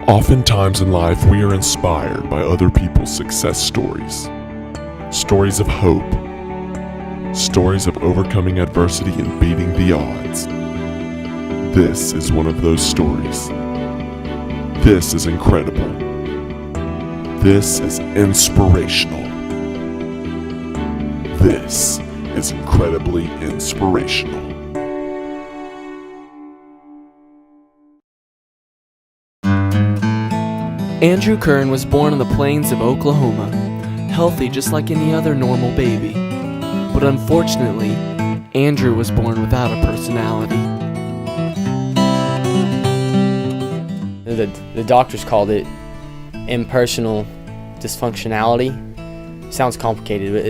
Oftentimes in life, we are inspired by other people's success stories. Stories of hope. Stories of overcoming adversity and beating the odds. This is one of those stories. This is incredible. This is inspirational. This is incredibly inspirational. Andrew Kern was born on the plains of Oklahoma, healthy just like any other normal baby. But unfortunately, Andrew was born without a personality. The doctors called it impersonal dysfunctionality. Sounds complicated, but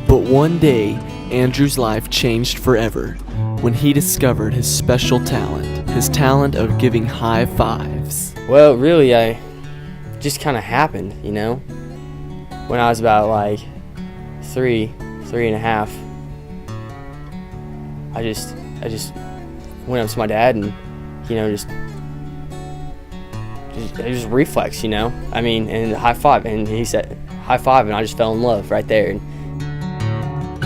But one day, Andrew's life changed forever when he discovered his special talent, his talent of giving high fives. well, really, I just kind of happened, when I was about like three and a half. I just went up to my dad and, just reflex, and high five. And he said high five, and I just fell in love right there.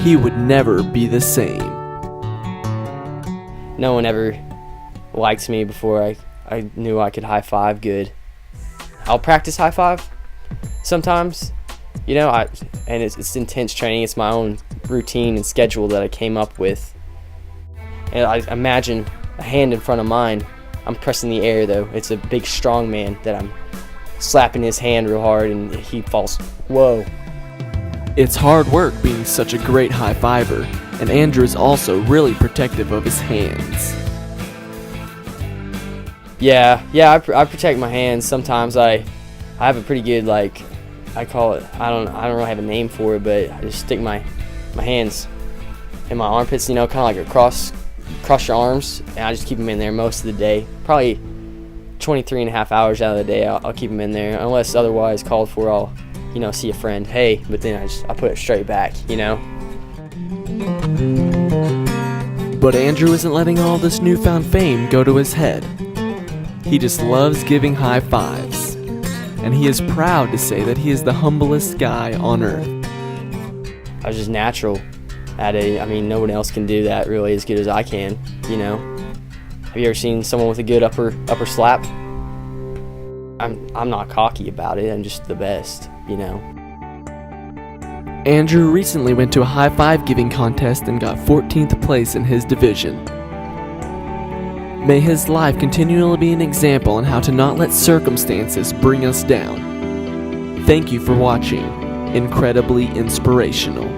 He would never be the same. No one ever liked me before I knew I could high five good. I'll practice high five sometimes, and it's intense training. It's my own routine and schedule that I came up with. And I imagine a hand in front of mine. I'm pressing the air though. It's a big strong man that I'm slapping his hand real hard, and he falls. Whoa. It's hard work being such a great high fiver, and Andrew is also really protective of his hands. Yeah, I protect my hands. Sometimes I have a pretty good, I call it, I don't really have a name for it, but I just stick my hands in my armpits, kind of like across your arms, and I just keep them in there most of the day. Probably 23 and a half hours out of the day, I'll keep them in there, unless otherwise called for. I'll, see a friend, hey, but then I put it straight back, But Andrew isn't letting all this newfound fame go to his head. He just loves giving high fives, and he is proud to say that he is the humblest guy on earth. I was just natural at it. No one else can do that really as good as I can, Have you ever seen someone with a good upper slap? I'm not cocky about it. I'm just the best, Andrew recently went to a high five giving contest and got 14th place in his division. May his life continually be an example on how to not let circumstances bring us down. Thank you for watching Incredibly Inspirational.